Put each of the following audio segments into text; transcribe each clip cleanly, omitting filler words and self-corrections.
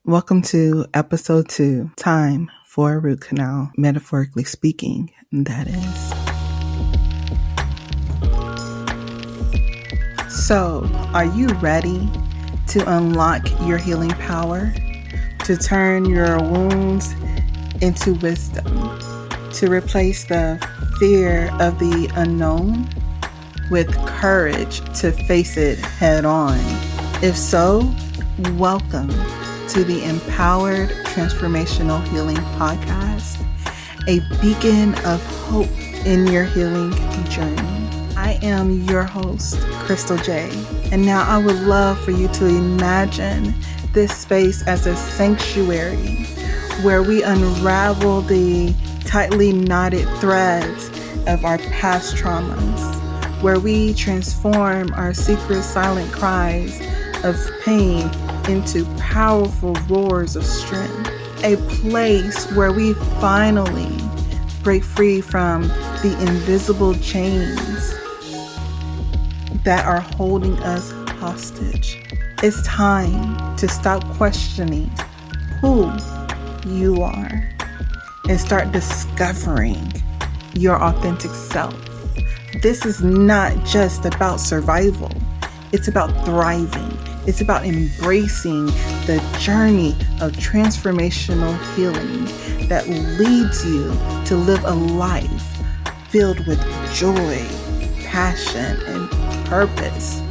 Welcome to episode 2, Time for a Root Canal, Metaphorically speaking, that is. So, are you ready to unlock your healing power, to turn your wounds into wisdom, to replace the fear of the unknown with courage to face it head on? If so, welcome to the Empowered Transformational Healing podcast, a beacon of hope in your healing journey. I am your host, Crystal J, and now I would love for you to imagine this space as a sanctuary where we unravel the tightly knotted threads of our past traumas, where we transform our secret silent cries of pain into powerful roars of strength, a place where we finally break free from the invisible chains that are holding us hostage. It's time to stop questioning who you are and start discovering your authentic self. This is not just about survival. It's about thriving. It's about embracing the journey of transformational healing that leads you to live a life filled with joy, passion, and purpose.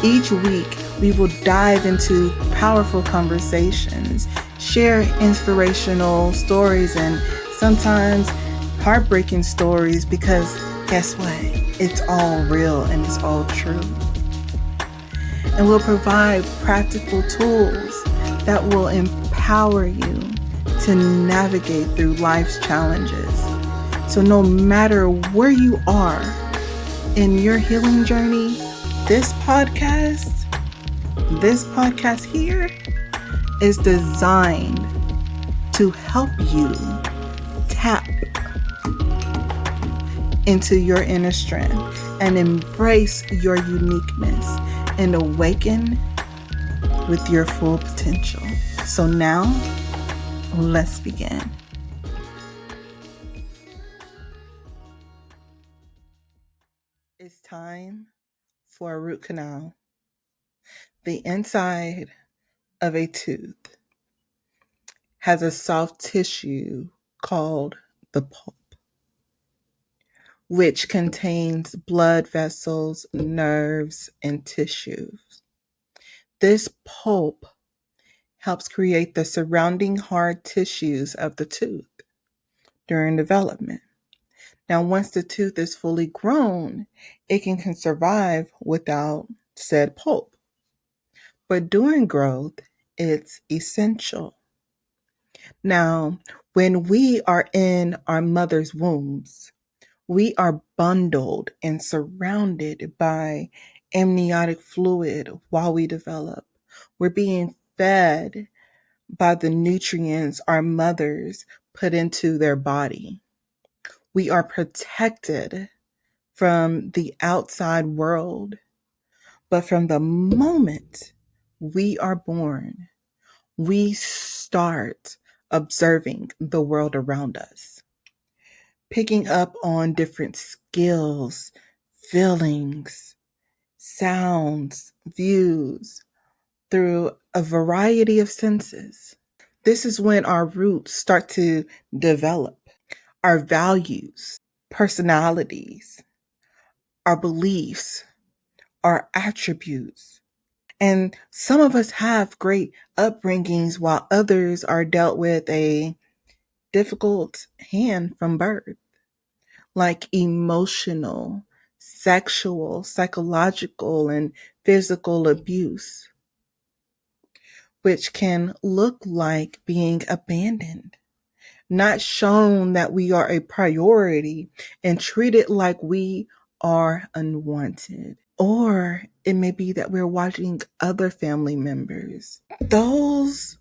Each week, we will dive into powerful conversations, share inspirational stories, and sometimes heartbreaking stories, because guess what? It's all real and it's all true. And we'll provide practical tools that will empower you to navigate through life's challenges. So no matter where you are in your healing journey, this podcast here is designed to help you tap into your inner strength and embrace your uniqueness and awaken with your full potential. So now, let's begin. It's time for a root canal. The inside of a tooth has a soft tissue called the pulp, which contains blood vessels, nerves, and tissues. This pulp helps create the surrounding hard tissues of the tooth during development. Now, once the tooth is fully grown, it can survive without said pulp. But during growth, it's essential. Now, when we are in our mother's wombs, we are bundled and surrounded by amniotic fluid while we develop. We're being fed by the nutrients our mothers put into their body. We are protected from the outside world, but from the moment we are born, we start observing the world around us, picking up on different skills, feelings, sounds, views through a variety of senses. This is when our roots start to develop. Our values, personalities, our beliefs, our attributes. And some of us have great upbringings while others are dealt with a difficult hand from birth, like emotional, sexual, psychological, and physical abuse, which can look like being abandoned, not shown that we are a priority, and treated like we are unwanted. Or it may be that we're watching other family members. Those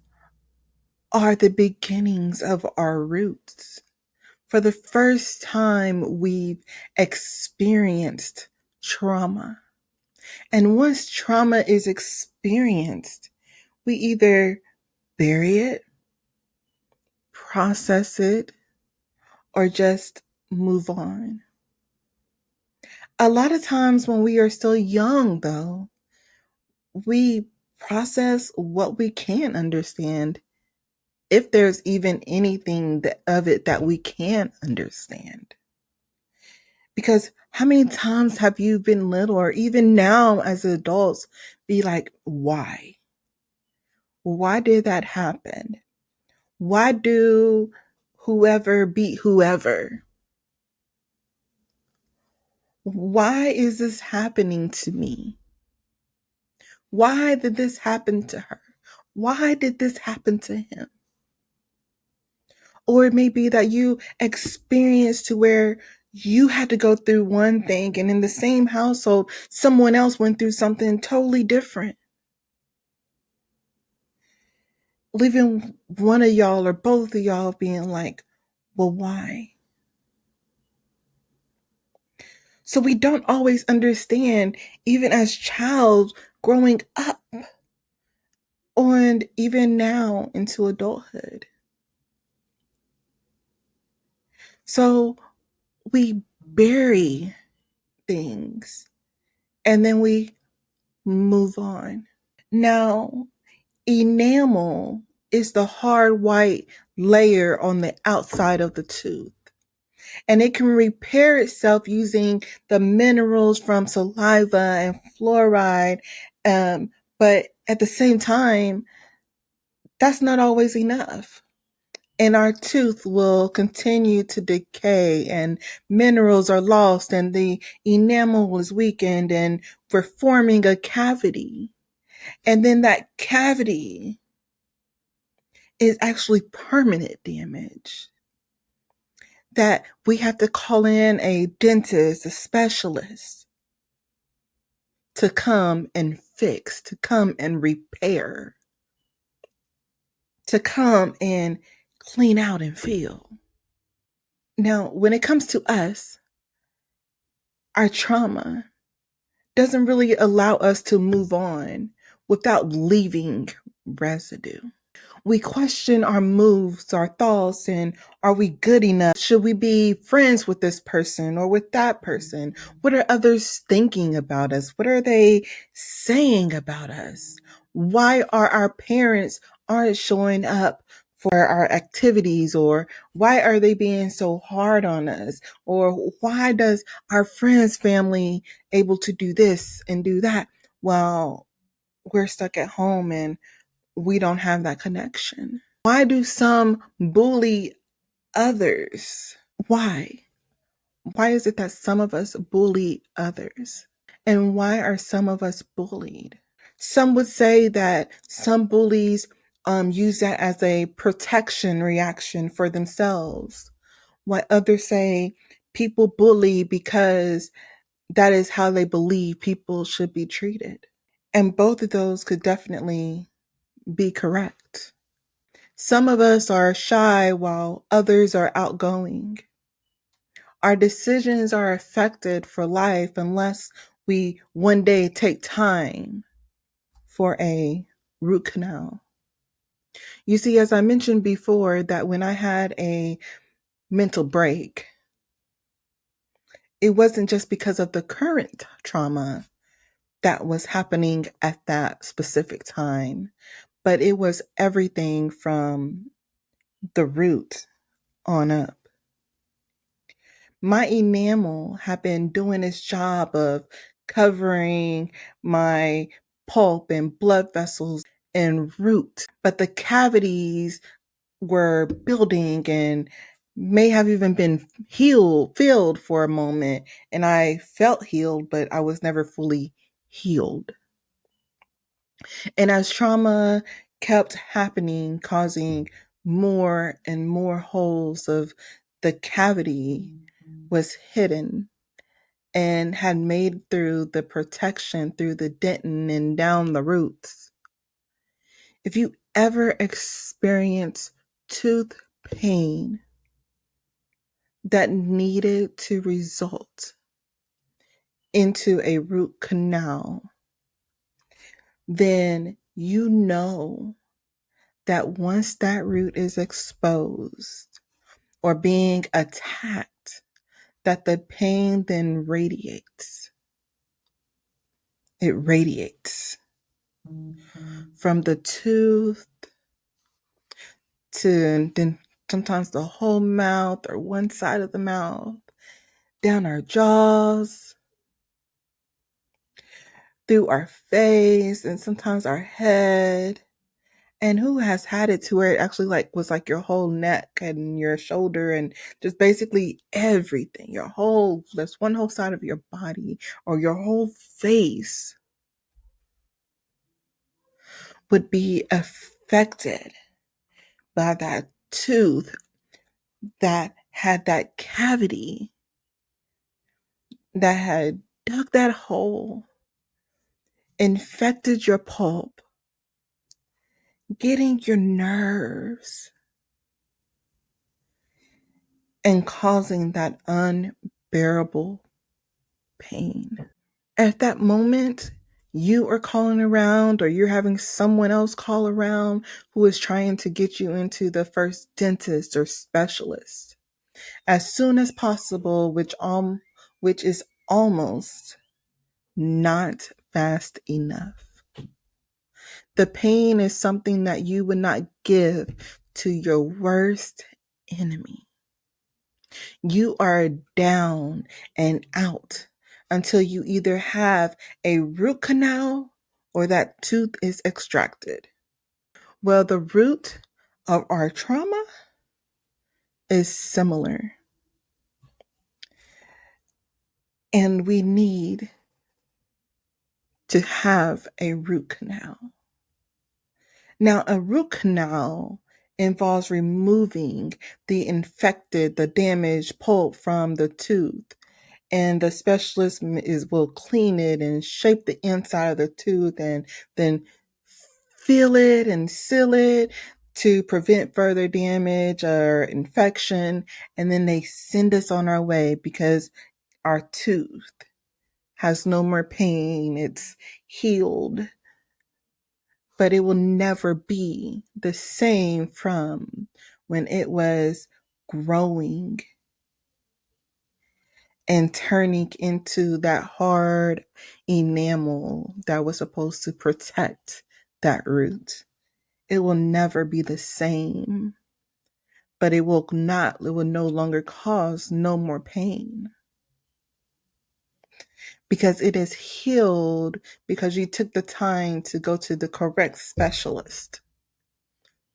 are the beginnings of our roots. For the first time, we've experienced trauma. And once trauma is experienced, We either bury it, process it, or just move on. A lot of times when we are still young, though, we process what we can understand, if there's even anything of it that we can understand. Because how many times have you been little, or even now as adults, be like, why? Why did that happen? Why do whoever beat whoever? Why is this happening to me? Why did this happen to her? Why did this happen to him? Or it may be that you experienced to where you had to go through one thing, and in the same household, someone else went through something totally different, leaving one of y'all or both of y'all being like, well, why? So we don't always understand, even as child growing up, and even now into adulthood. So we bury things and then we move on. Now, enamel is the hard white layer on the outside of the tooth, and it can repair itself using the minerals from saliva and fluoride. But at the same time, that's not always enough. And our tooth will continue to decay, and minerals are lost, and the enamel is weakened, and we're forming a cavity. And then that cavity is actually permanent damage that we have to call in a dentist, a specialist, to come and fix, to come and repair, to come and clean out and fill. Now, when it comes to us, our trauma doesn't really allow us to move on without leaving residue. We question our moves, our thoughts, and are we good enough? Should we be friends with this person or with that person? What are others thinking about us? What are they saying about us? Why are our parents aren't showing up for our activities? Or why are they being so hard on us? Or why does our friends' family able to do this and do that while we're stuck at home and we don't have that connection? Why do some bully others? Why? Why is it that some of us bully others? And why are some of us bullied? Some would say that some bullies use that as a protection reaction for themselves, while others say people bully because that is how they believe people should be treated. And both of those could definitely be correct. Some of us are shy while others are outgoing. Our decisions are affected for life unless we one day take time for a root canal. You see, as I mentioned before, that when I had a mental break, it wasn't just because of the current trauma that was happening at that specific time, but it was everything from the root on up. My enamel had been doing its job of covering my pulp and blood vessels and root, but the cavities were building and may have even been filled for a moment. And I felt healed, but I was never fully healed. And as trauma kept happening, causing more and more holes of the cavity was hidden and had made through the protection, through the dentin and down the roots. If you ever experience tooth pain that needed to result into a root canal, then you know that once that root is exposed or being attacked, that the pain then radiates. It radiates from the tooth to then sometimes the whole mouth or one side of the mouth, down our jaws, through our face, and sometimes our head. And who has had it to where it actually was like your whole neck and your shoulder and just basically everything, that's one whole side of your body or your whole face would be affected by that tooth that had that cavity, that had dug that hole, infected your pulp, getting your nerves, and causing that unbearable pain. At that moment, you are calling around or you're having someone else call around who is trying to get you into the first dentist or specialist as soon as possible, which is almost not fast enough. The pain is something that you would not give to your worst enemy. You are down and out until you either have a root canal or that tooth is extracted. Well, the root of our trauma is similar, and we need to have a root canal. Now, a root canal involves removing the damaged pulp from the tooth, and the specialist will clean it and shape the inside of the tooth and then fill it and seal it to prevent further damage or infection. And then they send us on our way because our tooth has no more pain. It's healed, but it will never be the same from when it was growing and turning into that hard enamel that was supposed to protect that root. It will never be the same, but it will no longer cause no more pain because it is healed because you took the time to go to the correct specialist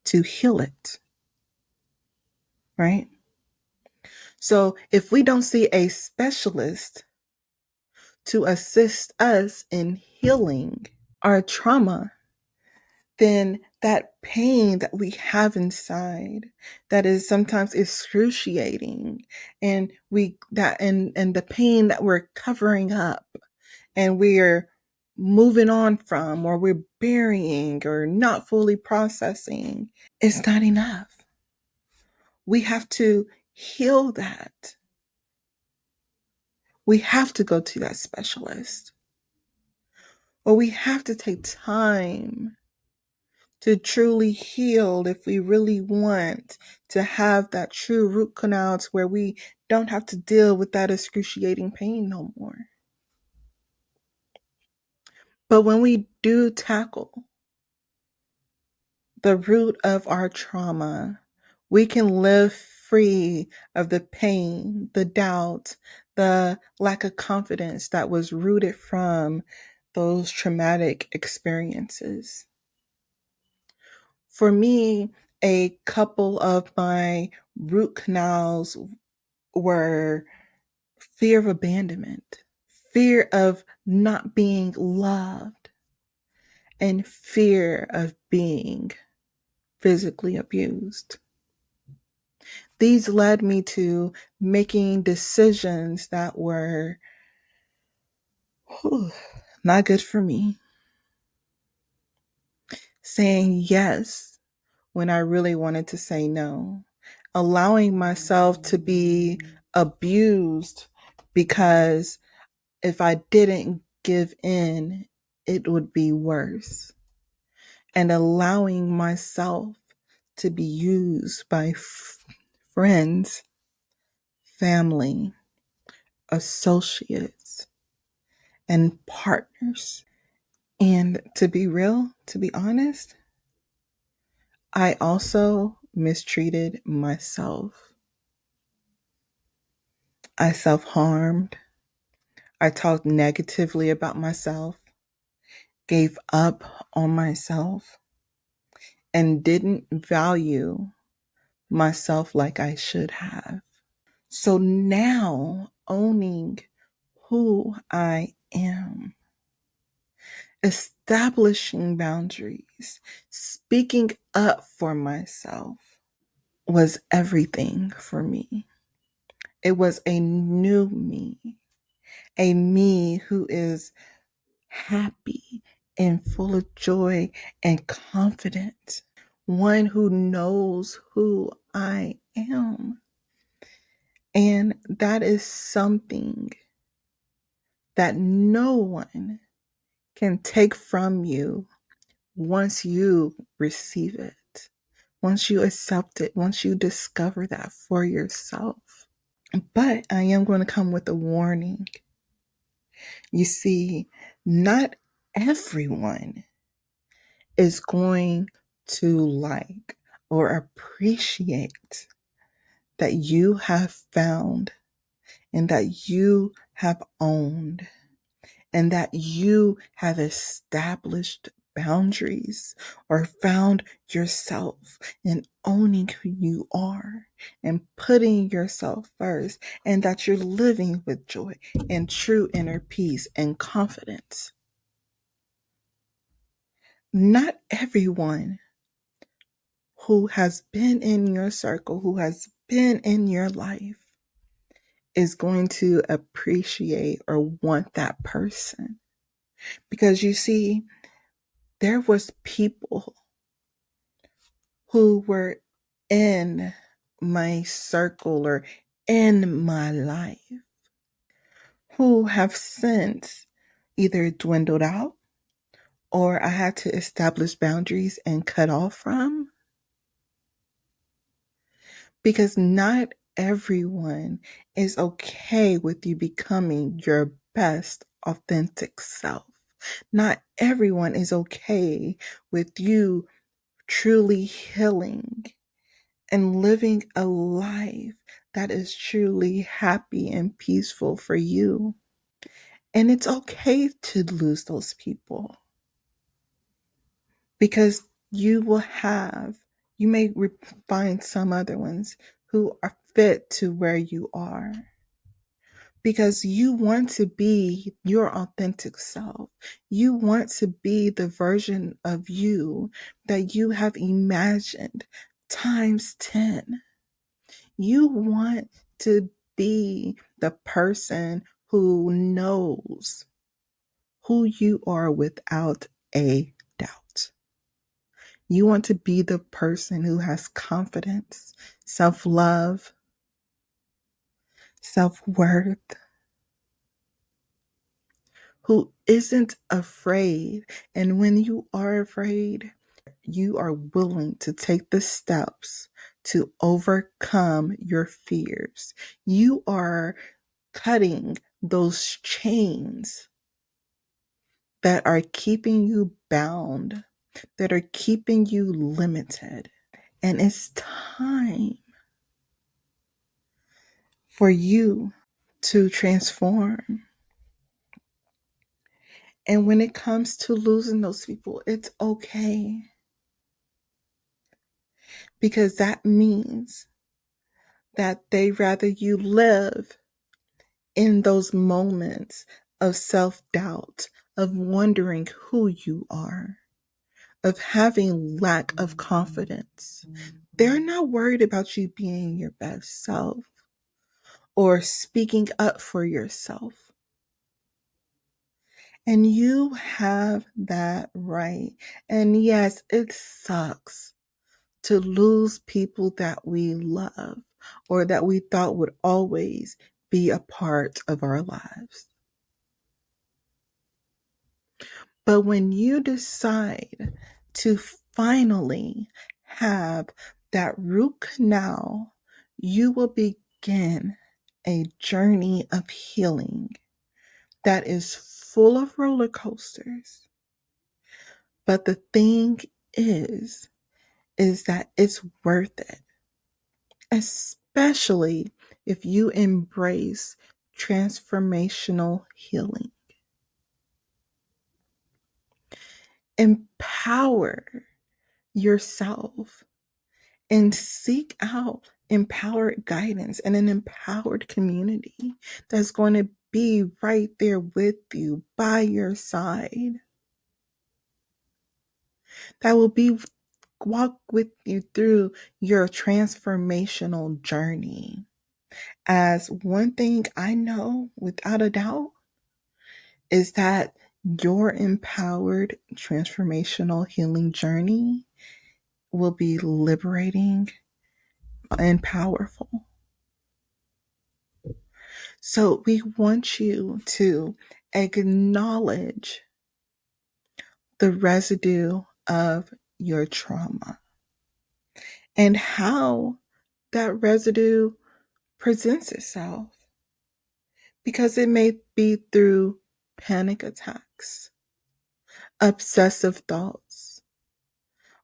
to heal it, right? So if we don't see a specialist to assist us in healing our trauma, then that pain that we have inside that is sometimes excruciating, and the pain that we're covering up and we're moving on from, or we're burying or not fully processing, is not enough. We have to heal that. We have to go to that specialist, or we have to take time to truly heal if we really want to have that true root canal to where we don't have to deal with that excruciating pain no more. But when we do tackle the root of our trauma, we can live free of the pain, the doubt, the lack of confidence that was rooted from those traumatic experiences. For me, a couple of my root canals were fear of abandonment, fear of not being loved, and fear of being physically abused. These led me to making decisions that were not good for me. Saying yes when I really wanted to say no. Allowing myself to be abused because if I didn't give in, it would be worse. and allowing myself to be used by friends, family, associates, and partners. And to be real, to be honest, I also mistreated myself. I self harmed. I talked negatively about myself, gave up on myself, and didn't value myself like I should have. So now, owning who I am, establishing boundaries, speaking up for myself was everything for me. It was a new me, a me who is happy and full of joy and confident, one who knows who I am. And that is something that no one can take from you once you receive it, once you accept it, once you discover that for yourself. But I am going to come with a warning. You see, not everyone is going to like or appreciate that you have found and that you have owned and that you have established boundaries or found yourself in owning who you are and putting yourself first, and that you're living with joy and true inner peace and confidence. Not everyone who has been in your circle, who has been in your life, is going to appreciate or want that person. Because you see, there was people who were in my circle or in my life who have since either dwindled out or I had to establish boundaries and cut off from, because not everyone is okay with you becoming your best authentic self. Not everyone is okay with you truly healing and living a life that is truly happy and peaceful for you. And it's okay to lose those people, because you may find some other ones who are fit to where you are, because you want to be your authentic self. You want to be the version of you that you have imagined times 10. You want to be the person who knows who you are without a doubt. You want to be the person who has confidence, self-love, self-worth, who isn't afraid. And when you are afraid, you are willing to take the steps to overcome your fears. You are cutting those chains that are keeping you bound, that are keeping you limited. And it's time for you to transform. And when it comes to losing those people, it's okay, because that means that they rather you live in those moments of self doubt, of wondering who you are, of having lack of confidence. They're not worried about you being your best self or speaking up for yourself. And you have that right. And yes, it sucks to lose people that we love or that we thought would always be a part of our lives. But when you decide to finally have that root canal, you will begin a journey of healing that is full of roller coasters. But the thing is that it's worth it, especially if you embrace transformational healing. Empower yourself and seek out empowered guidance and an empowered community that's going to be right there with you by your side, that will be walk with you through your transformational journey. As one thing I know without a doubt is that your empowered transformational healing journey will be liberating and powerful. So we want you to acknowledge the residue of your trauma and how that residue presents itself, because it may be through panic attacks, obsessive thoughts,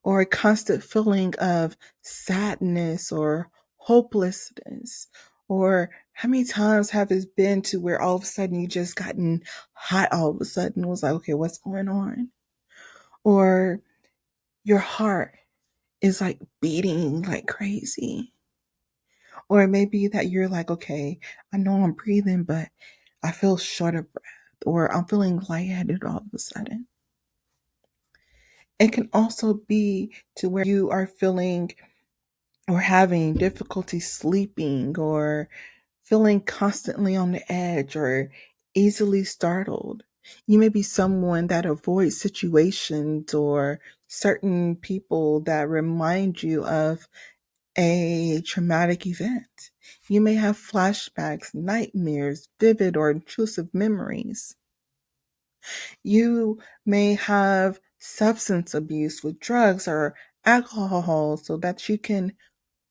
or a constant feeling of sadness or hopelessness. Or how many times have it been to where all of a sudden you just gotten hot all of a sudden? It was like, okay, what's going on? Or your heart is like beating like crazy. Or it may be that you're like, okay, I know I'm breathing, but I feel short of breath, or I'm feeling lightheaded all of a sudden. It can also be to where you are feeling or having difficulty sleeping, or feeling constantly on the edge, or easily startled. You may be someone that avoids situations or certain people that remind you of a traumatic event. You may have flashbacks, nightmares, vivid or intrusive memories. You may have substance abuse with drugs or alcohol so that you can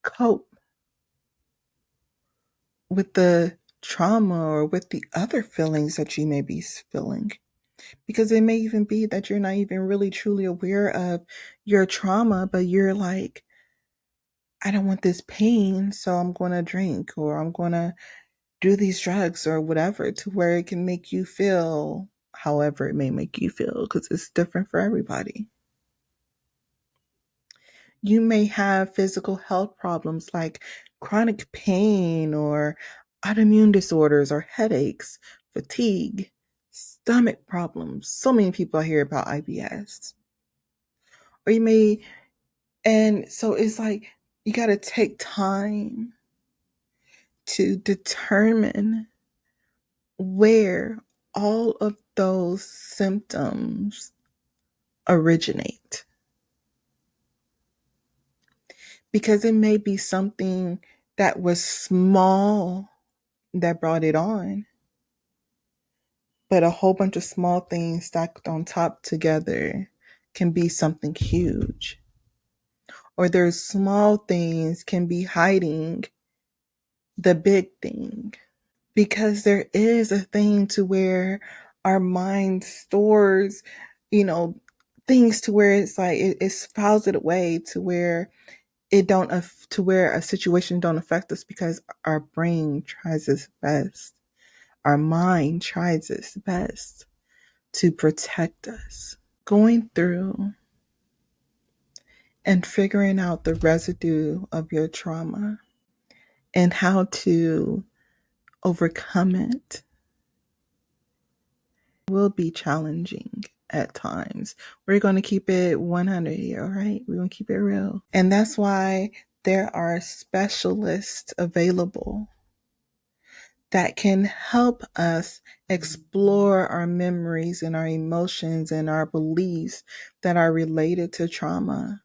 cope with the trauma or with the other feelings that you may be feeling. Because it may even be that you're not even really truly aware of your trauma, but you're like, I don't want this pain, so I'm going to drink, or I'm going to do these drugs or whatever, to where it can make you feel however it may make you feel, because it's different for everybody. You may have physical health problems like chronic pain or autoimmune disorders or headaches, fatigue, stomach problems. So many people hear about IBS. Or you may, and so it's like you got to take time to determine where all of those symptoms originate. Because it may be something that was small that brought it on, but a whole bunch of small things stacked on top together can be something huge. Or there's small things can be hiding the big thing. Because there is a thing to where our mind stores, things to where it's like it files it away to where it don't to where a situation don't affect us, because our brain tries its best. Our mind tries its best to protect us. Going through and figuring out the residue of your trauma and how to overcome it will be challenging at times. We're going to keep it 100 here, all right? We're going to keep it real. And that's why there are specialists available that can help us explore our memories and our emotions and our beliefs that are related to trauma.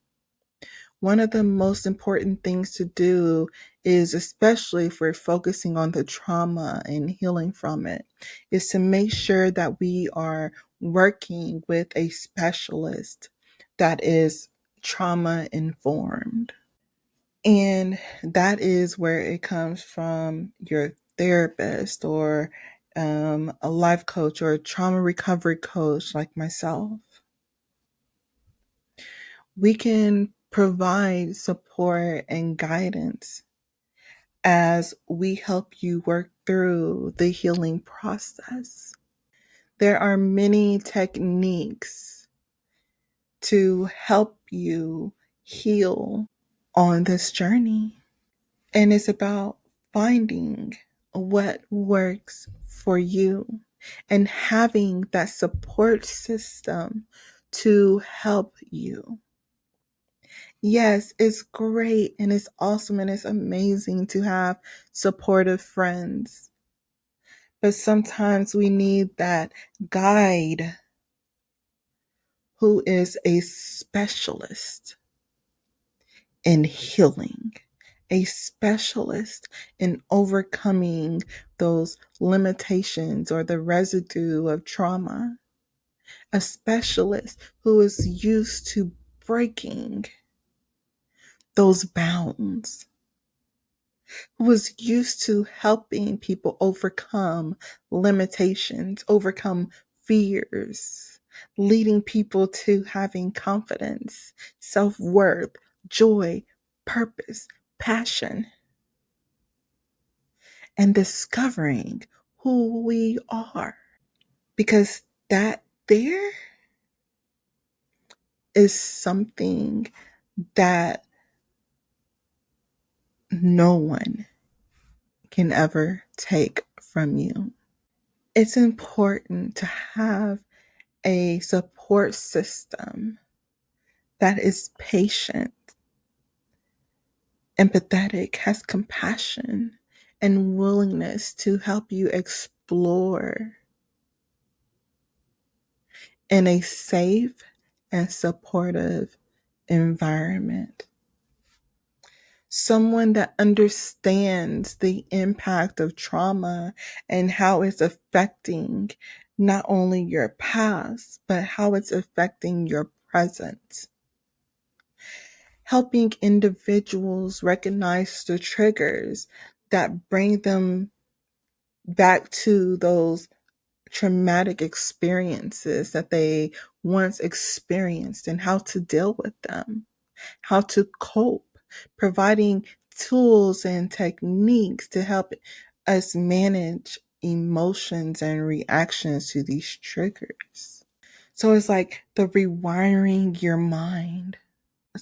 One of the most important things to do is, especially if we're focusing on the trauma and healing from it, is to make sure that we are working with a specialist that is trauma informed. And that is where it comes from your therapist or a life coach or a trauma recovery coach like myself. We can provide support and guidance as we help you work through the healing process. There are many techniques to help you heal on this journey. And it's about finding what works for you and having that support system to help you. Yes, it's great and it's awesome and it's amazing to have supportive friends. But sometimes we need that guide who is a specialist in healing, a specialist in overcoming those limitations or the residue of trauma, a specialist who is used to breaking those bounds, who was used to helping people overcome limitations, overcome fears, leading people to having confidence, self-worth, joy, purpose, passion, and discovering who we are. Because that there is something that no one can ever take from you. It's important to have a support system that is patient, empathetic, has compassion, and willingness to help you explore in a safe and supportive environment. Someone that understands the impact of trauma and how it's affecting not only your past, but how it's affecting your present. Helping individuals recognize the triggers that bring them back to those traumatic experiences that they once experienced and how to deal with them, how to cope, providing tools and techniques to help us manage emotions and reactions to these triggers. So it's like the rewiring your mind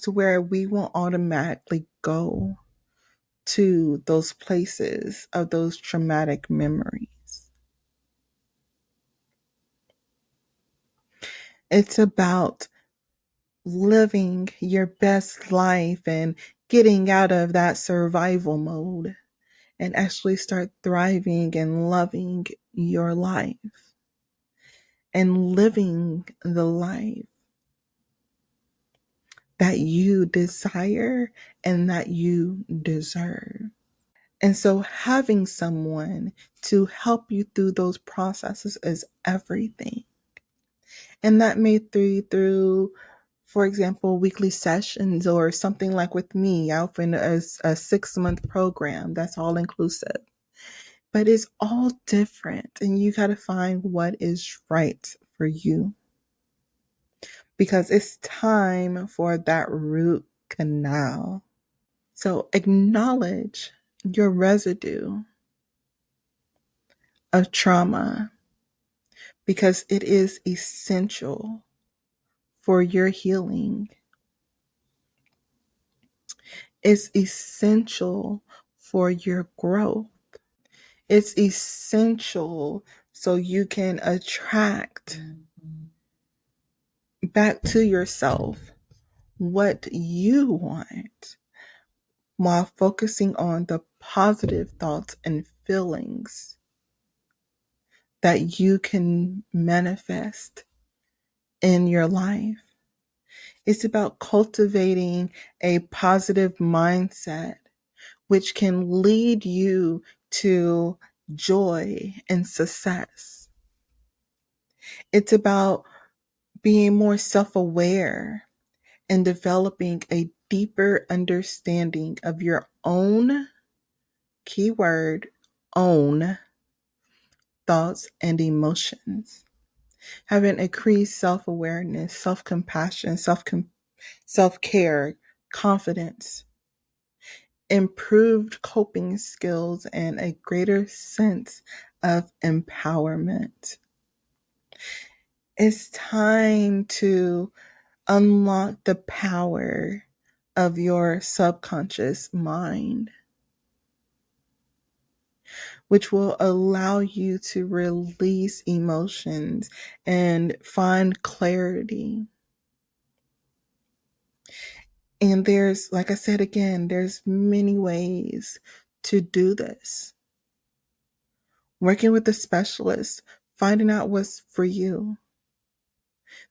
to where we won't automatically go to those places of those traumatic memories. It's about living your best life and getting out of that survival mode and actually start thriving and loving your life and living the life that you desire and that you deserve. And so having someone to help you through those processes is everything. And that may be through, for example, weekly sessions or something like with me. I open a 6-month program that's all inclusive. But it's all different and you got to find what is right for you. Because it's time for that root canal. So acknowledge your residue of trauma because it is essential for your healing. It's essential for your growth. It's essential so you can attract back to yourself what you want while focusing on the positive thoughts and feelings that you can manifest in your life. It's about cultivating a positive mindset, which can lead you to joy and success. It's about being more self-aware and developing a deeper understanding of your own, keyword, own thoughts and emotions. Having increased self awareness, self compassion, self care, confidence, improved coping skills, and a greater sense of empowerment. It's time to unlock the power of your subconscious mind, which will allow you to release emotions and find clarity. And there's, like I said again, there's many ways to do this. Working with a specialist, finding out what's for you.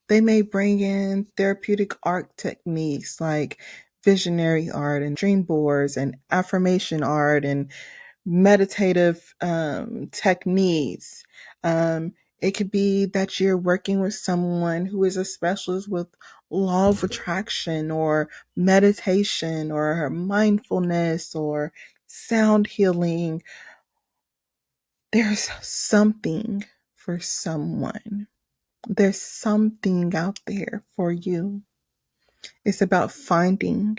They may bring in therapeutic art techniques like visionary art and dream boards and affirmation art and meditative techniques. It could be that you're working with someone who is a specialist with law of attraction or meditation or mindfulness or sound healing. There's something for someone. There's something out there for you. It's about finding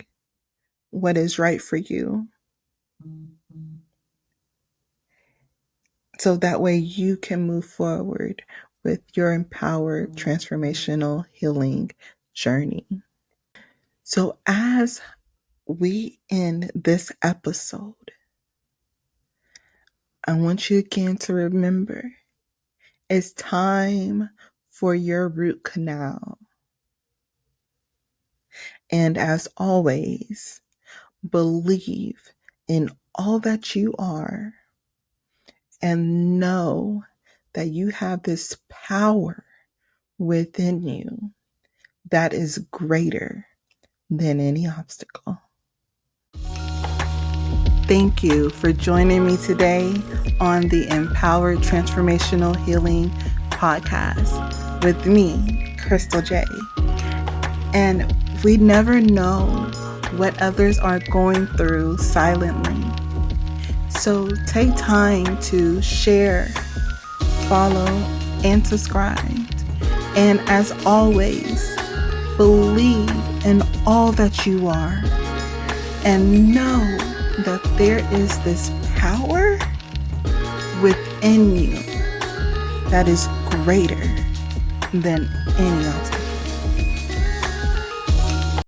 what is right for you, so that way you can move forward with your empowered transformational healing journey. So, as we end this episode, I want you again to remember it's time for your root canal. And as always, believe in all that you are and know that you have this power within you that is greater than any obstacle. Thank you for joining me today on the Empowered Transformational Healing podcast with me, Crystal J. And we never know what others are going through silently. So take time to share, follow, and subscribe. And as always, believe in all that you are and know that there is this power within you that is greater than any obstacle.